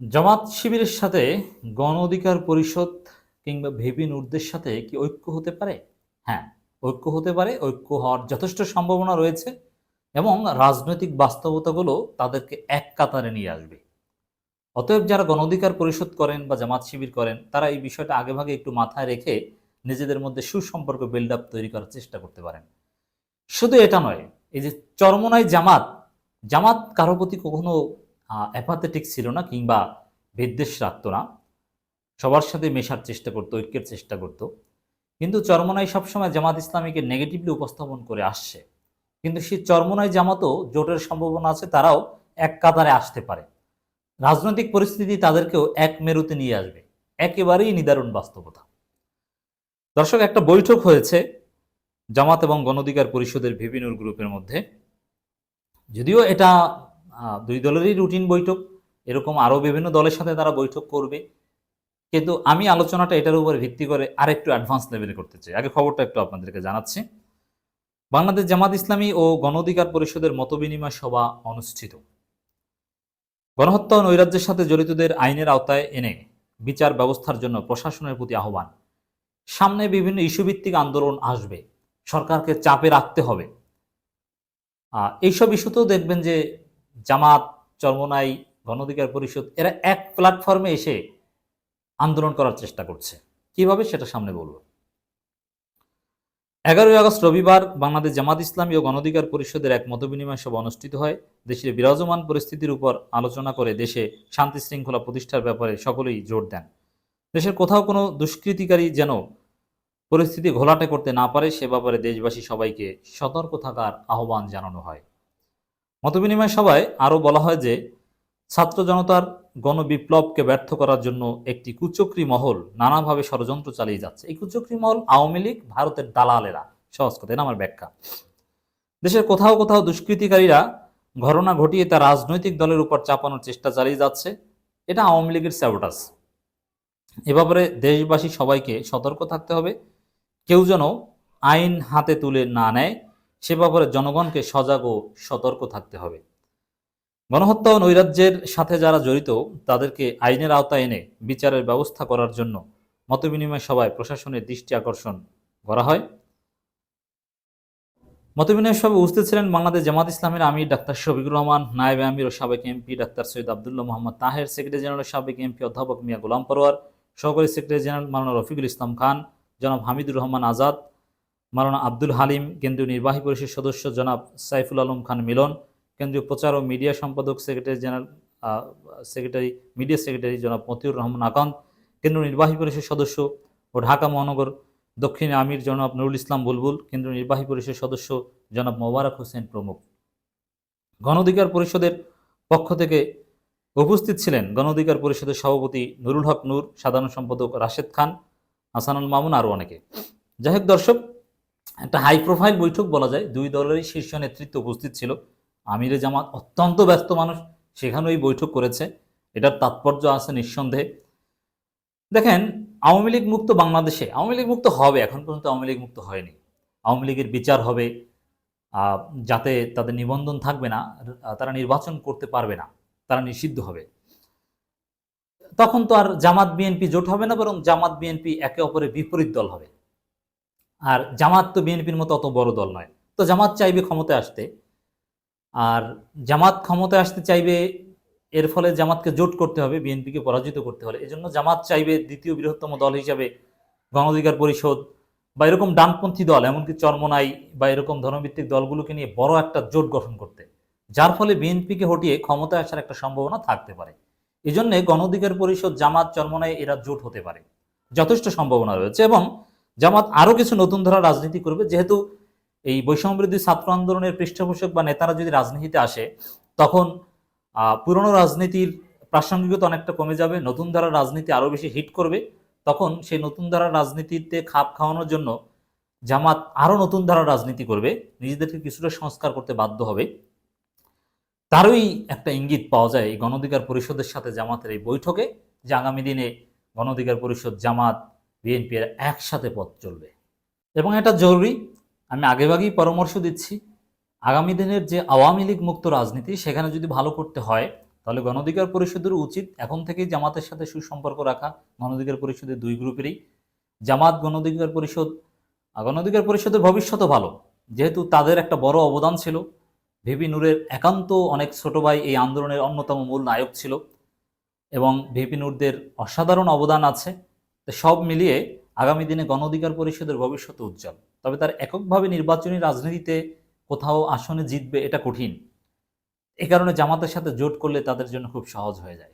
জামাত শিবিরের সাথে গণ অধিকার পরিষদ কিংবা ভিপি নুরদের সাথে কি ঐক্য হতে পারে? হ্যাঁ, ঐক্য হতে পারে। ঐক্য হওয়ার যথেষ্ট সম্ভাবনা রয়েছে এবং রাজনৈতিক বাস্তবতাগুলো তাদেরকে এক কাতারে নিয়ে আসবে। অতএব যারা গণ অধিকার পরিষদ করেন বা জামাত শিবির করেন, তারা এই বিষয়টা আগেভাগে একটু মাথায় রেখে নিজেদের মধ্যে সুসম্পর্ক বিল্ড আপ তৈরি করার চেষ্টা করতে পারেন। শুধু এটা নয়, এই যে চরমোনাই জামাত, জামাত কারো প্রতি কখনো অ্যাপাথেটিক ছিল না কিংবা বিদ্বেষ রাখত না। সবার সাথে মেশার চেষ্টা করতো, ঐক্যের চেষ্টা করত। কিন্তু চরমোনাই সবসময় জামাত ইসলামীকে নেগেটিভলি উপস্থাপন করে আসছে। কিন্তু সেই চরমোনাই জামাতও জোটের সম্ভাবনা আছে, তারাও এক কাতারে আসতে পারে। রাজনৈতিক পরিস্থিতি তাদেরকেও এক মেরুতে নিয়ে আসবে। একেবারেই নিদারুণ বাস্তবতা। দর্শক, একটা বৈঠক হয়েছে জামাত এবং গণ অধিকার পরিষদের ভিপি নূর গ্রুপের মধ্যে। যদিও এটা দুই দলেরই রুটিন বৈঠক, এরকম আরও বিভিন্ন দলের সাথে তারা বৈঠক করবে, কিন্তু আমি আলোচনাটা এটার উপর ভিত্তি করে আরেকটু অ্যাডভান্স লেভেলে করতে চাই। আগে খবরটা একটু আপনাদেরকে জানাচ্ছি। বাংলাদেশ জামাত ইসলামী ও গণ অধিকার পরিষদের মতবিনিময় সভা অনুষ্ঠিত। গণহত্যা ও নৈরাজ্যের সাথে জড়িতদের আইনের আওতায় এনে বিচার ব্যবস্থার জন্য প্রশাসনের প্রতি আহ্বান। সামনে বিভিন্ন ইস্যুভিত্তিক আন্দোলন আসবে, সরকারকে চাপে রাখতে হবে। এইসব ইস্যুতেও দেখবেন যে জামাত, চরমোনাই, গণ অধিকার পরিষদ এরা এক প্ল্যাটফর্মে এসে আন্দোলন করার চেষ্টা করছে। কিভাবে, সেটা সামনে বলবো। 11ই আগস্ট রবিবার বাংলাদেশ জামাত ইসলামী ও গণ অধিকার পরিষদের এক মতবিনিময় সভা অনুষ্ঠিত হয়। দেশের বিরাজমান পরিস্থিতির উপর আলোচনা করে দেশে শান্তি শৃঙ্খলা প্রতিষ্ঠার ব্যাপারে সকলেই জোর দেন। দেশের কোথাও কোনো দুষ্কৃতিকারী যেন পরিস্থিতি ঘোলাটে করতে না পারে, সে ব্যাপারে দেশবাসী সবাইকে সতর্ক থাকার আহ্বান জানানো হয়। মতবিনিময় সভায় আরও বলা হয় যে ছাত্র জনতার গণবিপ্লবকে ব্যর্থ করার জন্য একটি কুচক্রী মহল নানাভাবে ষড়যন্ত্র চালিয়ে যাচ্ছে। এই কুচক্রী মহল আওয়ামী লীগ, ভারতের দালালেরা। সহজ কথা, এটা আমার ব্যাখ্যা। দেশের কোথাও কোথাও দুষ্কৃতিকারীরা ঘটনা ঘটিয়ে তা রাজনৈতিক দলের উপর চাপানোর চেষ্টা চালিয়ে যাচ্ছে। এটা আওয়ামী লীগের স্যাবোটাজ। এ ব্যাপারে দেশবাসী সবাইকে সতর্ক থাকতে হবে। কেউ যেন আইন হাতে তুলে না নেয়, সে ব্যাপারে জনগণকে সজাগ ও সতর্ক থাকতে হবে। গণহত্যা ও নৈরাজ্যের সাথে যারা জড়িত তাদেরকে আইনের আওতায় এনে বিচারের ব্যবস্থা করার জন্য মতবিনিময় সভায় প্রশাসনের দৃষ্টি আকর্ষণ করা হয়। মতবিনিময় সভায় উপস্থিত ছিলেন বাংলাদেশ জামাত ইসলামের আমির ডাক্তার শফিকুর রহমান, নায়েবে আমির ও সাবেক MP doctor Syed Abdullah Mohammad Taher, secretary general সাবেক এমপি অধ্যাপক মিয়া গোলাম পরোয়ার, সহকারী সেক্রেটারি জেনারেল মাওলানা রফিকুল ইসলাম খান, জনাব হামিদুর রহমান আজাদ, মাওলানা আব্দুল হালিম, কেন্দ্রীয় নির্বাহী পরিষদ সদস্য জনাব সাইফুল আলম খান মিলন, কেন্দ্রীয় প্রচার ও মিডিয়া সম্পাদক সেক্রেটারি জেনারেল মিডিয়া সেক্রেটারি জনাব মতিউর রহমান আকান্ত, কেন্দ্রীয় নির্বাহী পরিষদ সদস্য ও ঢাকা মহানগর দক্ষিণ আমির জনাব নুরুল ইসলাম বুলবুল, কেন্দ্রীয় নির্বাহী পরিষদ সদস্য জনাব মোবারক হোসেন প্রমুখ। গণ অধিকার পরিষদের পক্ষ থেকে উপস্থিত ছিলেন গণ অধিকার পরিষদের সভাপতি নুরুল হক নূর, সাধারণ সম্পাদক রাশেদ খান, হাসানুল মামুন, আরও অনেকে। যাই হোক দর্শক, একটা হাই প্রোফাইল বৈঠক বলা যায়। দুই দলেরই শীর্ষ নেতৃত্ব উপস্থিত ছিল। আমিরে জামাত অত্যন্ত ব্যস্ত মানুষ, সেখানেও এই বৈঠক করেছে। এটার তাৎপর্য আছে নিঃসন্দেহে। দেখেন, আওয়ামী লীগ মুক্ত বাংলাদেশে, আওয়ামী লীগ মুক্ত হবে, এখন পর্যন্ত আওয়ামী লীগ মুক্ত হয়নি। আওয়ামী লীগের বিচার হবে, যাতে তাদের নিবন্ধন থাকবে না, তারা নির্বাচন করতে পারবে না, তারা নিষিদ্ধ হবে। তখন তো আর জামাত বিএনপি জোট হবে না, বরং জামাত বিএনপি একে অপরের বিপরীত দল হবে। আর জামাত তো বিএনপির মতো অত বড় দল নয়। তো জামাত চাইবে ক্ষমতায় আসতে, আর জামাত ক্ষমতায় আসতে চাইবে, এর ফলে জামাতকে জোট করতে হবে, বিএনপিকে পরাজিত করতে হলে। এজন্য জামাত চাইবে দ্বিতীয় বৃহত্তম দল হিসাবে গণ অধিকার পরিষদ বা এরকম ডানপন্থী দল, এমনকি চরমোনাই বা এরকম ধর্মভিত্তিক দলগুলোকে নিয়ে বড় একটা জোট গঠন করতে, যার ফলে বিএনপিকে হটিয়ে ক্ষমতায় আসার একটা সম্ভাবনা থাকতে পারে। এই জন্য গণ অধিকার পরিষদ, জামাত, চরমোনাই এরা জোট হতে পারে, যথেষ্ট সম্ভাবনা রয়েছে। এবং জামাত আরো কিছু নতুন ধারা রাজনীতি করবে, যেহেতু এই বৈষম্যবিরোধী ছাত্র আন্দোলনের পৃষ্ঠপোষক বা নেতারা যদি রাজনীতিতে আসে, তখন পুরনো রাজনীতির প্রাসঙ্গিকতা অনেকটা কমে যাবে, নতুন ধারা রাজনীতি আরো বেশি হিট করবে। তখন সেই নতুন ধারা রাজনীতিতে খাপ খাওয়ানোর জন্য জামাত আরো নতুন ধারা রাজনীতি করবে, নিজেদেরকে কিছুটা সংস্কার করতে বাধ্য হবে। তারই একটা ইঙ্গিত পাওয়া যায় এই গণ অধিকার পরিষদের সাথে জামাতের এই বৈঠকে, যে আগামী দিনে গণ অধিকার পরিষদ, জামাত, বিএনপি একসাথে পথ চলবে এবং এটা জরুরি। আমি আগেভাগেই পরামর্শ দিচ্ছি, আগামী দিনের যে আওয়ামী লীগ মুক্ত রাজনীতি, সেখানে যদি ভালো করতে হয়, তাহলে গণ অধিকার পরিষদের উচিত এখন থেকেই জামাতের সাথে সুসম্পর্ক রাখা। গণ অধিকার পরিষদের দুই গ্রুপেরই, জামাত গণ অধিকার পরিষদ, গণ অধিকার পরিষদের ভবিষ্যৎও ভালো, যেহেতু তাদের একটা বড় অবদান ছিল। ভিপি নূরের একান্ত অনেক ছোট ভাই এই আন্দোলনের অন্যতম মূল নায়ক ছিল এবং ভিপি নূরদের অসাধারণ অবদান আছে। তো সব মিলিয়ে আগামী দিনে গণ অধিকার পরিষদের ভবিষ্যৎ উজ্জ্বল। তবে তার এককভাবে নির্বাচনী রাজনীতিতে কোথাও আসনে জিতবে এটা কঠিন। এ কারণে জামাতের সাথে জোট করলে তাদের জন্য খুব সহজ হয়ে যায়।